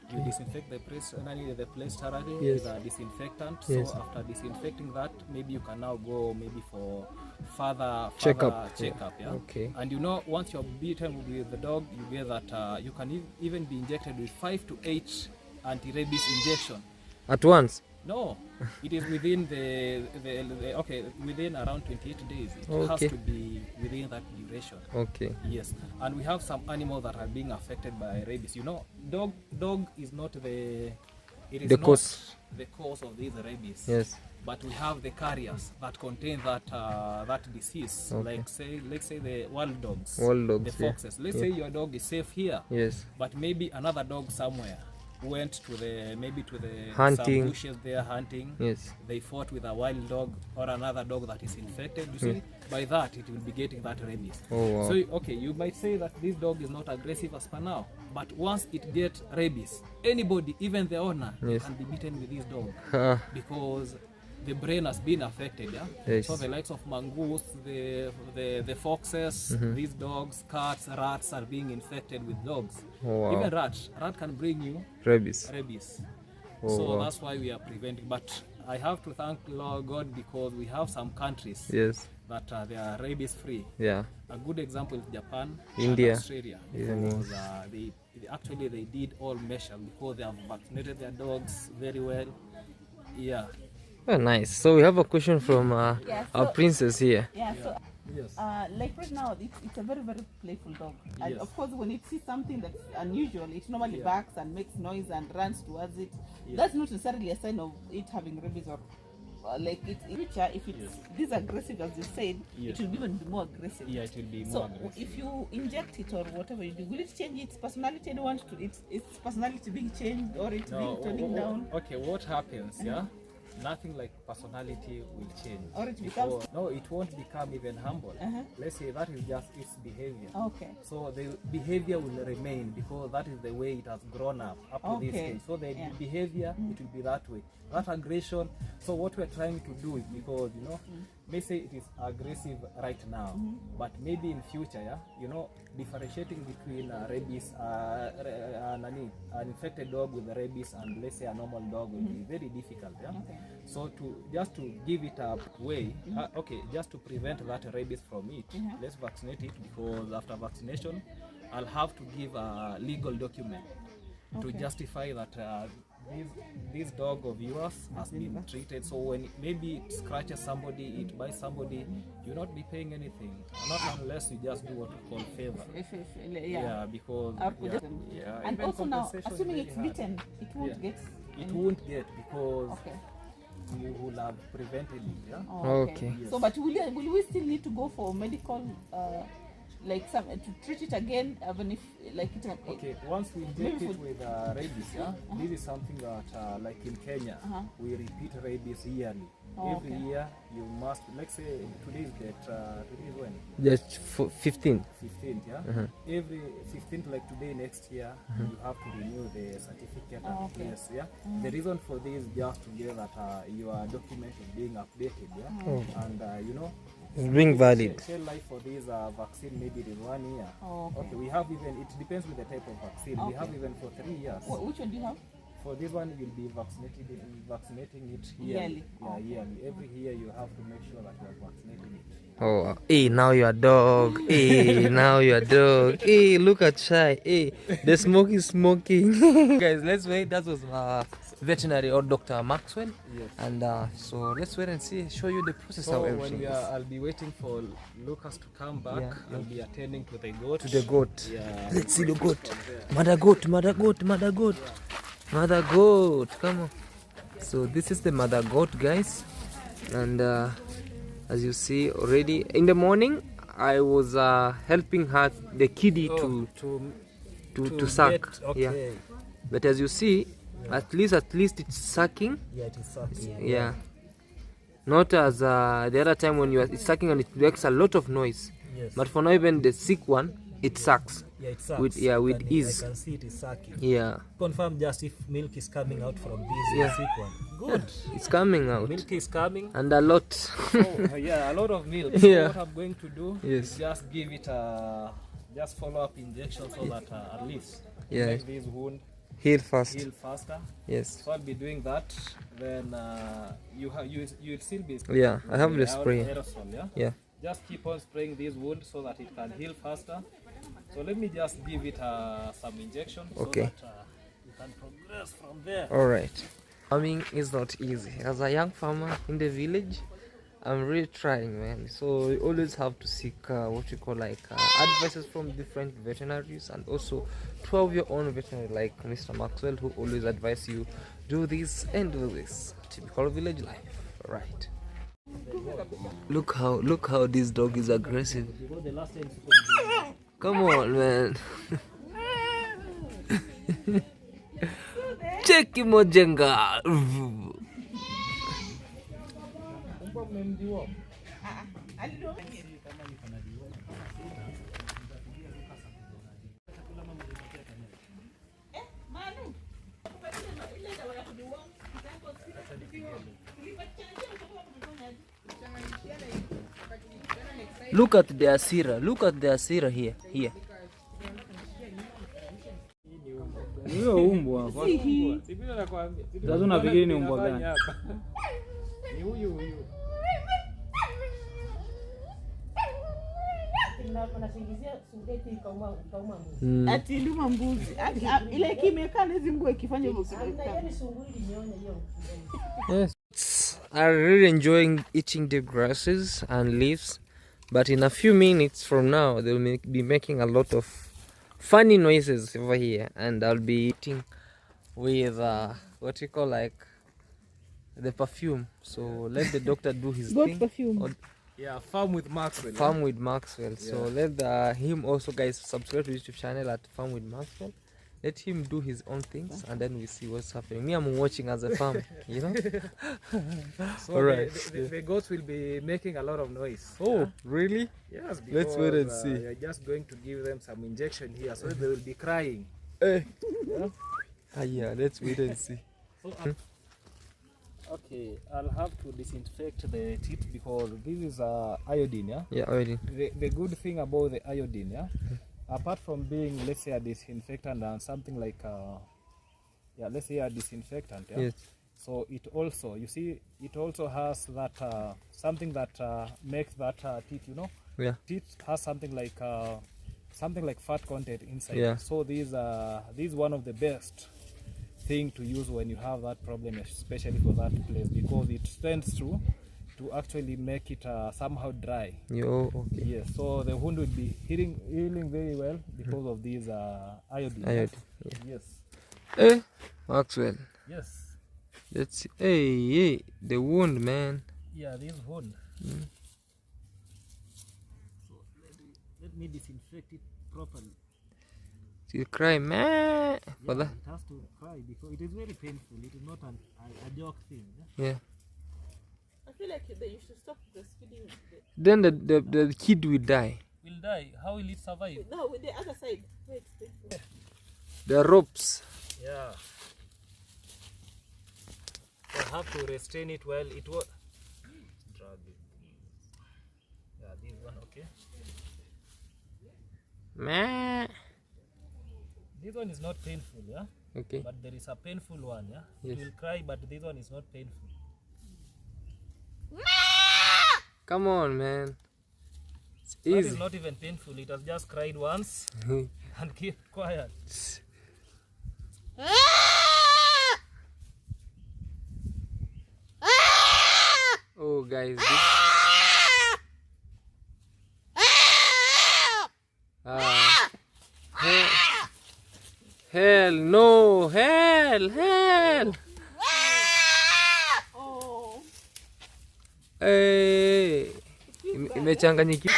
[SPEAKER 5] You disinfect the place thoroughly
[SPEAKER 1] Yes.
[SPEAKER 5] with a disinfectant.
[SPEAKER 1] Yes.
[SPEAKER 5] So after disinfecting that, maybe you can now go maybe for further
[SPEAKER 1] Checkup.
[SPEAKER 5] yeah.
[SPEAKER 1] Okay.
[SPEAKER 5] And you know, once you're beaten with the dog, you get that you can even be injected with 5 to 8 anti-rabies injection.
[SPEAKER 1] At once.
[SPEAKER 5] No, it is within within around 28 days. It
[SPEAKER 1] Okay.
[SPEAKER 5] has to be within that duration.
[SPEAKER 1] Okay.
[SPEAKER 5] Yes, and we have some animals that are being affected by rabies. You know, dog is not the
[SPEAKER 1] The cause.
[SPEAKER 5] the cause of these rabies.
[SPEAKER 1] Yes.
[SPEAKER 5] But we have the carriers that contain that disease.
[SPEAKER 1] Okay.
[SPEAKER 5] Let's say the wild dogs,
[SPEAKER 1] Wild dogs,
[SPEAKER 5] the
[SPEAKER 1] yeah.
[SPEAKER 5] foxes. Let's
[SPEAKER 1] Yeah.
[SPEAKER 5] say your dog is safe here,
[SPEAKER 1] Yes.
[SPEAKER 5] but maybe another dog somewhere went to the
[SPEAKER 1] Hunting.
[SPEAKER 5] some bushes there hunting.
[SPEAKER 1] Yes.
[SPEAKER 5] They fought with a wild dog or another dog that is infected. You see, by that it will be getting that rabies.
[SPEAKER 1] Oh, wow.
[SPEAKER 5] So okay, you might say that this dog is not aggressive as per now, but once it gets rabies, anybody, even the owner,
[SPEAKER 1] Yes.
[SPEAKER 5] can be beaten with this dog
[SPEAKER 1] Ah,
[SPEAKER 5] because the brain has been affected. Yeah.
[SPEAKER 1] Yes.
[SPEAKER 5] So the likes of mongoose, the foxes, these dogs, cats, rats are being infected with dogs.
[SPEAKER 1] Oh, wow.
[SPEAKER 5] Even rat can bring you
[SPEAKER 1] rabies.
[SPEAKER 5] rabies.
[SPEAKER 1] Oh,
[SPEAKER 5] So
[SPEAKER 1] wow.
[SPEAKER 5] that's why we are preventing. But I have to thank Lord God because we have some countries
[SPEAKER 1] Yes.
[SPEAKER 5] that they are rabies free.
[SPEAKER 1] Yeah.
[SPEAKER 5] A good example is Japan,
[SPEAKER 1] India.
[SPEAKER 5] and Australia.
[SPEAKER 1] Even
[SPEAKER 5] Because they did all measures because they have vaccinated their dogs very well. Yeah.
[SPEAKER 1] Oh, nice. So we have a question from our princess here.
[SPEAKER 2] Yeah. So
[SPEAKER 5] Yes.
[SPEAKER 2] Like right now, it's a very, very playful dog. And
[SPEAKER 5] Yes.
[SPEAKER 2] of course, when it sees something that's unusual, it normally
[SPEAKER 5] Yeah.
[SPEAKER 2] barks and makes noise and runs towards it.
[SPEAKER 5] Yeah.
[SPEAKER 2] That's not necessarily a sign of it having rabies or like it's in future. If it's this aggressive as you said,
[SPEAKER 5] Yes.
[SPEAKER 2] it will be even more aggressive.
[SPEAKER 5] Yeah, it will be
[SPEAKER 2] So
[SPEAKER 5] more aggressive.
[SPEAKER 2] if you inject it or whatever you do, will it change its personality? I don't want to its personality being changed or it being toning down,
[SPEAKER 5] Okay, what happens, yeah? Nothing like personality will change.
[SPEAKER 2] or it becomes
[SPEAKER 5] No, it won't become even humble. Let's say that is just its behavior.
[SPEAKER 2] okay.
[SPEAKER 5] So the behavior will remain because that is the way it has grown up to this
[SPEAKER 2] Okay.
[SPEAKER 5] stage. So the
[SPEAKER 2] Yeah.
[SPEAKER 5] behavior, it will be that way. That aggression. So what we're trying to do is because, may say it is aggressive right now, but maybe in future, yeah, differentiating between rabies, an infected dog with rabies and let's say a normal dog will be very difficult, yeah.
[SPEAKER 2] Okay.
[SPEAKER 5] So just to give it a way, just to prevent that rabies from it, let's vaccinate it because after vaccination, I'll have to give a legal document to justify that this dog of yours has been treated. So when maybe it scratches somebody, it bites somebody, you'll not be paying anything, not unless you just do what we call favor.
[SPEAKER 2] Yeah.
[SPEAKER 5] Because
[SPEAKER 2] And
[SPEAKER 5] even
[SPEAKER 2] also now,
[SPEAKER 5] compensation is
[SPEAKER 2] assuming
[SPEAKER 5] very
[SPEAKER 2] it's
[SPEAKER 5] hard.
[SPEAKER 2] bitten, it won't get.
[SPEAKER 5] It won't get because
[SPEAKER 2] Okay.
[SPEAKER 5] you will have prevented it. Yeah.
[SPEAKER 2] Oh,
[SPEAKER 1] Okay.
[SPEAKER 5] Yes.
[SPEAKER 2] So, but will we still need to go for medical, like some to treat it again, even if like it?
[SPEAKER 5] Okay, once we inject it with rabies, yeah, this is something that, like in Kenya, we repeat rabies yearly. Every year you must, let's say today is when?
[SPEAKER 1] Just 15.
[SPEAKER 5] 15th, yeah? Every 15th, like today, next year, you have to renew the certificate. Yes, yeah? The reason for this is just to get that your document is being updated, yeah? And,
[SPEAKER 1] It's being valid.
[SPEAKER 5] Shelf life for this vaccine maybe it is 1 year.
[SPEAKER 2] Okay.
[SPEAKER 5] We have even, it depends with the type of vaccine. We have even for 3 years.
[SPEAKER 2] Which one do you have?
[SPEAKER 5] For this one, you'll be vaccinating it yearly. Yeah, yearly. Every year you have to make sure that you are vaccinating it.
[SPEAKER 1] Oh, hey, now you're a dog. Hey, now you're a dog. Hey, look at Shy. Hey, the smoke is smoking. Guys, let's wait. That was veterinary or Dr. Maxwell.
[SPEAKER 5] Yes.
[SPEAKER 1] And so let's wait and show you the process
[SPEAKER 5] So
[SPEAKER 1] how
[SPEAKER 5] when
[SPEAKER 1] everything is.
[SPEAKER 5] I'll be waiting for Lucas to come back.
[SPEAKER 1] Yeah.
[SPEAKER 5] I'll be attending to the goat.
[SPEAKER 1] To the goat.
[SPEAKER 5] Yeah.
[SPEAKER 1] Let's see the goat. Mother goat, mother goat, mother goat. Mother goat, come on. So this is the mother goat, guys. And as you see already, in the morning, I was helping her, the kiddie, to suck.
[SPEAKER 5] Get, okay.
[SPEAKER 1] Yeah. But as you see, at least it's sucking.
[SPEAKER 5] Yeah, it is sucking.
[SPEAKER 1] Yeah. Not as the other time when it's sucking and it makes a lot of noise.
[SPEAKER 5] Yes.
[SPEAKER 1] But for now, even the sick one, it sucks.
[SPEAKER 5] Yeah, it sucks.
[SPEAKER 1] With ease.
[SPEAKER 5] I can see it is sucking.
[SPEAKER 1] Yeah.
[SPEAKER 5] Confirm just if milk is coming out from this
[SPEAKER 1] Yeah.
[SPEAKER 5] sick one. Good.
[SPEAKER 1] It's coming out.
[SPEAKER 5] Milk is coming.
[SPEAKER 1] And a lot.
[SPEAKER 5] So, yeah, a lot of milk.
[SPEAKER 1] Yeah.
[SPEAKER 5] So what I'm going to do
[SPEAKER 1] Yes.
[SPEAKER 5] is just give it just follow up injection so that at least
[SPEAKER 1] Yeah.
[SPEAKER 5] make this wound
[SPEAKER 1] Heal fast.
[SPEAKER 5] heal faster.
[SPEAKER 1] Yes.
[SPEAKER 5] So I'll be doing that. Then you'll still be
[SPEAKER 1] Yeah, I have the
[SPEAKER 5] aerosol,
[SPEAKER 1] spray.
[SPEAKER 5] yeah?
[SPEAKER 1] Yeah.
[SPEAKER 5] Just keep on spraying this wound so that it can heal faster. So let me just give it some injection
[SPEAKER 1] Okay.
[SPEAKER 5] so that you can progress from there.
[SPEAKER 1] All right. Farming is not easy. As a young farmer in the village, I'm really trying, man. So you always have to seek what you call like advices from different veterinaries, and also to have your own veterinary like Mr. Maxwell, who always advise you do this and do this. Typical village life, right? Look how this dog is aggressive. Come on, man. Check Mojenga. Look at the asira. Look at the asira here. Here.
[SPEAKER 6] Huyo umbwa. Sasa unafikiri ni umbwa gani?
[SPEAKER 5] Ni huyu.
[SPEAKER 2] Ati luma mbuzi. Ile kimekaa hizi mbwa ikifanya hivyo.
[SPEAKER 1] Yes. I'm really enjoying eating the grasses and leaves but in a few minutes from now they'll be making a lot of funny noises over here, and I'll be eating with what you call like the perfume. So let the doctor do his
[SPEAKER 2] Goat
[SPEAKER 1] thing.
[SPEAKER 2] perfume.
[SPEAKER 5] Yeah, farm with Maxwell.
[SPEAKER 1] Farm with Maxwell. So let him also, guys, subscribe to YouTube channel at Farm with Maxwell. Let him do his own things, and then we see what's happening. Me, I'm watching as a farm, you know.
[SPEAKER 5] So
[SPEAKER 1] all right.
[SPEAKER 5] The goats will be making a lot of noise.
[SPEAKER 1] Oh, really?
[SPEAKER 5] Yes.
[SPEAKER 1] Let's wait and see.
[SPEAKER 5] You're just going to give them some injection here, so they will be crying.
[SPEAKER 1] Yeah, let's wait and see.
[SPEAKER 5] Okay, I'll have to disinfect the teeth because this is iodine, yeah?
[SPEAKER 1] Yeah, already.
[SPEAKER 5] The good thing about the iodine, yeah? Apart from being, let's say, a disinfectant and something like, let's say a disinfectant, yeah?
[SPEAKER 1] Yes.
[SPEAKER 5] So it also, you see, it also has that, something that makes that teeth, you know?
[SPEAKER 1] Yeah.
[SPEAKER 5] Teeth has something like fat content inside.
[SPEAKER 1] Yeah.
[SPEAKER 5] So this is one of the best thing to use when you have that problem, especially for that place, because it tends to actually make it somehow dry.
[SPEAKER 1] Yo, okay.
[SPEAKER 5] Yes, so the wound will be healing very well because of these iodine.
[SPEAKER 1] Iodine. Yeah.
[SPEAKER 5] Yes.
[SPEAKER 1] Maxwell.
[SPEAKER 5] Yes.
[SPEAKER 1] Let's see. Hey, the wound, man.
[SPEAKER 5] Yeah, this wound. So let me disinfect it properly.
[SPEAKER 1] She'll cry, man. For that.
[SPEAKER 5] It has to cry because it is very painful. It is not a joke thing.
[SPEAKER 1] Yeah.
[SPEAKER 2] I feel like you should stop breastfeeding.
[SPEAKER 1] Then the kid will die.
[SPEAKER 5] Will die. How will it survive?
[SPEAKER 2] No, with the other side. Wait, wait.
[SPEAKER 1] The ropes.
[SPEAKER 5] Yeah. So I have to restrain it well. It was drag it. Yeah, this one, okay.
[SPEAKER 1] Man.
[SPEAKER 5] This one is not painful, yeah?
[SPEAKER 1] Okay.
[SPEAKER 5] But there is a painful one, yeah?
[SPEAKER 1] Yes.
[SPEAKER 5] It will cry, but this one is not painful.
[SPEAKER 1] Come on, man. It's
[SPEAKER 5] That
[SPEAKER 1] easy.
[SPEAKER 5] is not even painful. It has just cried once and keep quiet.
[SPEAKER 1] Oh, guys. Hell no. Hell.
[SPEAKER 2] Oh.
[SPEAKER 1] Hey. Imechanganyikiwa.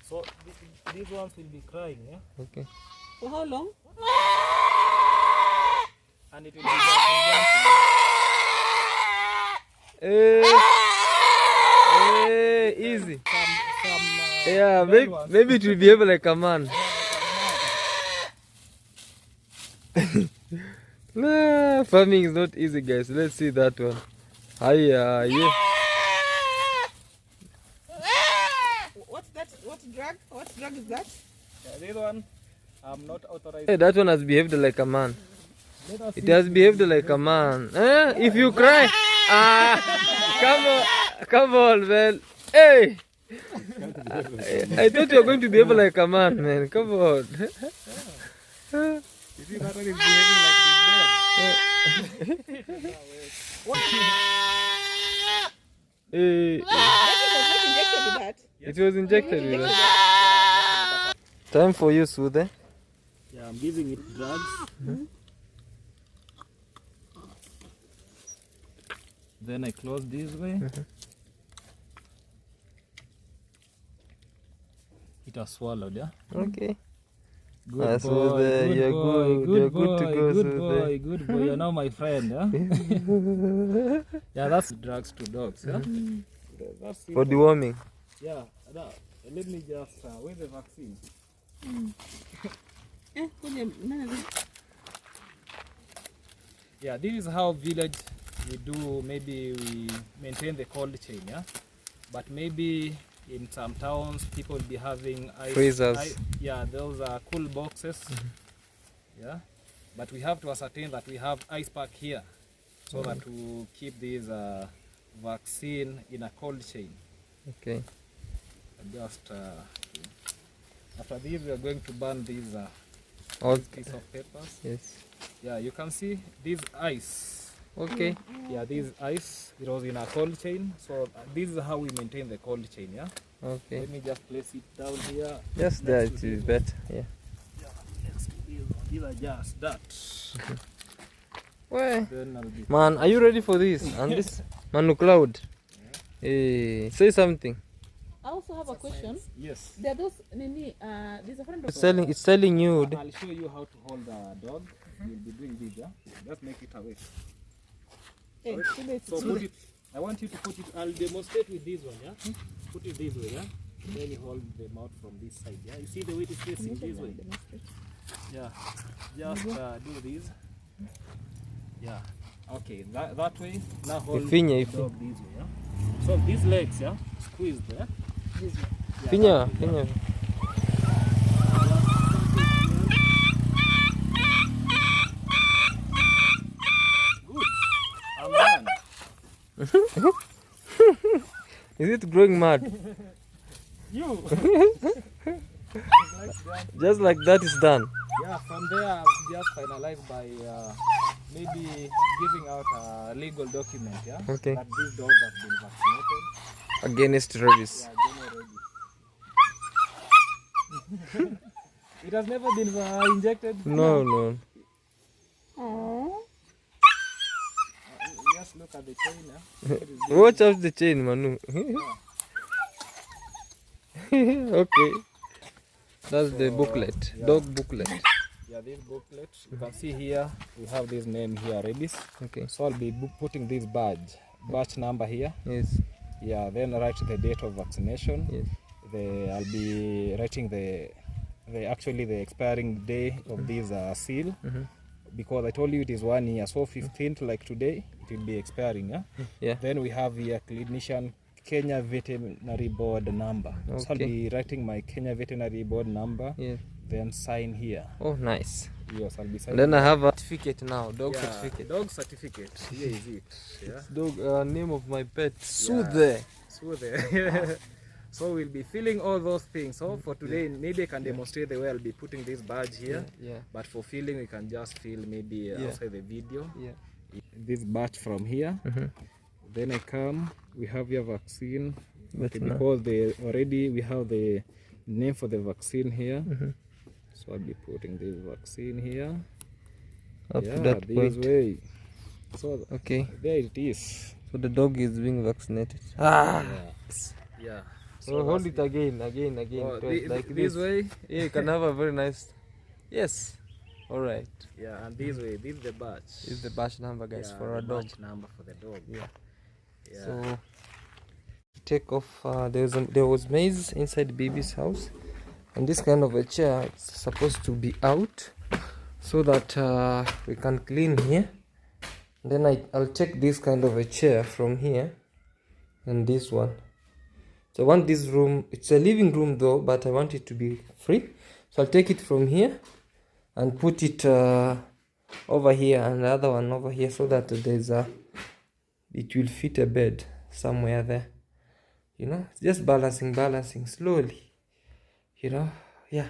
[SPEAKER 5] So these ones will be crying, yeah?
[SPEAKER 1] Okay.
[SPEAKER 2] For how long?
[SPEAKER 5] And it will be jumping.
[SPEAKER 1] Hey, easy. Yeah, maybe it will behave like a man. Nah, farming is not easy, guys. Let's see that one. Yeah.
[SPEAKER 2] What's that? What drug? What drug is that?
[SPEAKER 5] Yeah, this one, I'm not authorized.
[SPEAKER 1] Hey, that one has behaved like a man.
[SPEAKER 5] Let us
[SPEAKER 1] It
[SPEAKER 5] see.
[SPEAKER 1] has behaved like a man. If you cry, come on, man. Hey, I thought you were going to behave like a man, man. Come on.
[SPEAKER 5] You see that one is behaving like he's dead.
[SPEAKER 1] Hey,
[SPEAKER 2] That was not injected with that.
[SPEAKER 1] it was injected with that. Time for you, Sudhe.
[SPEAKER 5] Yeah, I'm giving it drugs. Then I close this way. It has swallowed, yeah?
[SPEAKER 1] Okay.
[SPEAKER 5] Good
[SPEAKER 1] So
[SPEAKER 5] boy, good
[SPEAKER 1] you're
[SPEAKER 5] boy,
[SPEAKER 1] good. You're good to go,
[SPEAKER 5] good
[SPEAKER 1] Sudhe.
[SPEAKER 5] boy, good boy. You're now my friend, yeah? Yeah, that's drugs to dogs, yeah? That's
[SPEAKER 1] For deworming.
[SPEAKER 5] yeah, let me just, where's the vaccine? Yeah, this is how village we do, maybe we maintain the cold chain, yeah? But maybe in some towns people will be having
[SPEAKER 1] Freezers.
[SPEAKER 5] yeah, those are cool boxes. Yeah, but we have to ascertain that we have ice pack here so that to keep this vaccine in a cold chain.
[SPEAKER 1] Okay.
[SPEAKER 5] Just after this we are going to burn these
[SPEAKER 1] All
[SPEAKER 5] piece of papers.
[SPEAKER 1] yes.
[SPEAKER 5] Yeah, you can see this ice.
[SPEAKER 1] Okay.
[SPEAKER 5] Yeah, this ice, it was in a cold chain. So this is how we maintain the cold chain, yeah?
[SPEAKER 1] Okay.
[SPEAKER 5] Let me just place it down here.
[SPEAKER 1] Just there it is better. Yeah.
[SPEAKER 5] Next to this one. These are just that.
[SPEAKER 1] Well,
[SPEAKER 5] Then I'll be...
[SPEAKER 1] man, are you ready for this? And this Manu Cloud. Hey, say something.
[SPEAKER 2] I also have a question.
[SPEAKER 5] Yes.
[SPEAKER 2] There are those Nini, there's a friend of
[SPEAKER 1] It's telling you.
[SPEAKER 5] I'll show you how to hold the dog. You'll be doing this, yeah? Just make it away.
[SPEAKER 2] Hey,
[SPEAKER 5] So put it, I want you to put it, I'll demonstrate with this one, yeah? Put it this way, yeah? Then you hold the mouth from this side, yeah? You see the way it is facing this way? Yeah. Just do this. Yeah. Okay, that way. Now hold the
[SPEAKER 1] Finya,
[SPEAKER 5] dog this way, yeah? So these legs, yeah? Squeeze there. This way. Yeah,
[SPEAKER 1] Finya,
[SPEAKER 5] that way, yeah.
[SPEAKER 1] Finya.
[SPEAKER 5] Good. I'm done.
[SPEAKER 1] Is it growing mad?
[SPEAKER 5] You.
[SPEAKER 1] Just like that is done.
[SPEAKER 5] Yeah, from there I'll just finalize by maybe giving out a legal document, yeah?
[SPEAKER 1] Okay.
[SPEAKER 5] That these dogs have been vaccinated.
[SPEAKER 1] Against rabies.
[SPEAKER 5] Yeah, generally. It has never been injected?
[SPEAKER 1] No.
[SPEAKER 5] Just look at the chain,
[SPEAKER 1] Watch out the chain, Manu. Okay. That's the booklet.
[SPEAKER 5] yeah.
[SPEAKER 1] Dog booklet.
[SPEAKER 5] Yeah, this booklet, you can see here, we have this name here, rabies.
[SPEAKER 1] Okay.
[SPEAKER 5] So I'll be putting this batch number here.
[SPEAKER 1] Yes.
[SPEAKER 5] Yeah, then write the date of vaccination.
[SPEAKER 1] Yes.
[SPEAKER 5] I'll be writing the expiring day of this seal, because I told you it is 1 year. So 15th, like today, it will be expiring. Yeah.
[SPEAKER 1] Yeah.
[SPEAKER 5] Then we have here clinician Kenya Veterinary Board number. So I'll
[SPEAKER 1] Okay.
[SPEAKER 5] be writing my Kenya Veterinary Board number.
[SPEAKER 1] Yes.
[SPEAKER 5] Then sign here.
[SPEAKER 1] Oh, nice.
[SPEAKER 5] Yes, I'll be
[SPEAKER 1] And
[SPEAKER 5] signing.
[SPEAKER 1] then I have a certificate now. Dog
[SPEAKER 5] Yeah,
[SPEAKER 1] certificate.
[SPEAKER 5] dog certificate. Here is it. Yeah.
[SPEAKER 1] Dog name of my pet. Soothe.
[SPEAKER 5] So there. So we'll be filling all those things. So for today, maybe I can demonstrate the way I'll be putting this badge here.
[SPEAKER 1] Yeah.
[SPEAKER 5] But for filling, we can just fill maybe outside the video.
[SPEAKER 1] Yeah.
[SPEAKER 5] This batch from here. Then I come. We have your vaccine. Okay, because we have the name for the vaccine here. So I'll be putting this vaccine here.
[SPEAKER 1] Up to that
[SPEAKER 5] this
[SPEAKER 1] point.
[SPEAKER 5] way. So
[SPEAKER 1] Okay.
[SPEAKER 5] there it is.
[SPEAKER 1] So the dog is being vaccinated. Ah.
[SPEAKER 5] Yeah.
[SPEAKER 1] So hold it again.
[SPEAKER 5] Oh,
[SPEAKER 1] Twice, like
[SPEAKER 5] this way.
[SPEAKER 1] Yeah, you can have a very nice. Yes. All right.
[SPEAKER 5] Yeah, and this way. This is the batch.
[SPEAKER 1] This is the batch number, guys,
[SPEAKER 5] Yeah,
[SPEAKER 1] for our
[SPEAKER 5] the
[SPEAKER 1] dog.
[SPEAKER 5] batch number for the dog.
[SPEAKER 1] Yeah.
[SPEAKER 5] Yeah.
[SPEAKER 1] So take off. There was maize inside baby's house, and this kind of a chair it's supposed to be out so that we can clean here. Then I'll take this kind of a chair from here and this one. So I want this room. It's a living room though, but I want it to be free. So I'll take it from here and put it over here and the other one over here, so that it will fit a bed somewhere there. You know, just balancing slowly. You know, yeah.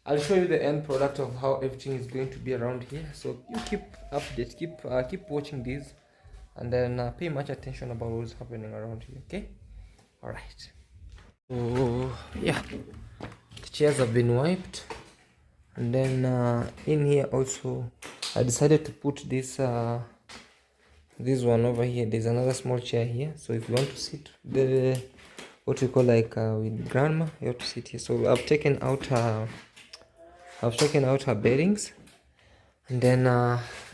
[SPEAKER 1] I'll show you the end product of how everything is going to be around here. So you keep update, keep watching this, and then pay much attention about what's happening around here. Okay. All right. So yeah, the chairs have been wiped, and then in here also I decided to put this this one over here. There's another small chair here, so if you want to sit what we call like with grandma, you have to sit here. So I've taken out her beddings, and then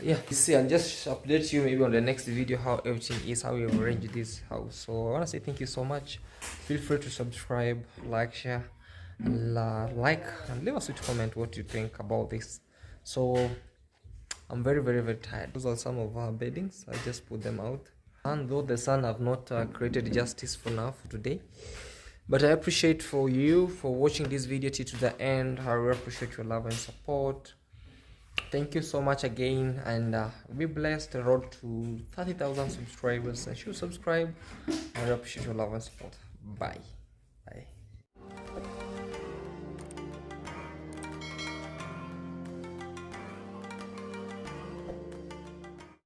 [SPEAKER 1] yeah, you see, I'll just update you maybe on the next video how everything is, how we have arranged this house. So I want to say thank you so much. Feel free to subscribe, like, share, and leave us a comment what you think about this. So I'm very tired. Those are some of our beddings. I just put them out, and though the sun have not created justice for now for today, but I appreciate for you for watching this video till to the end. I really appreciate your love and support. Thank you so much again, and be blessed. The road to 30,000 subscribers. I should subscribe. I really appreciate your love and support. Bye.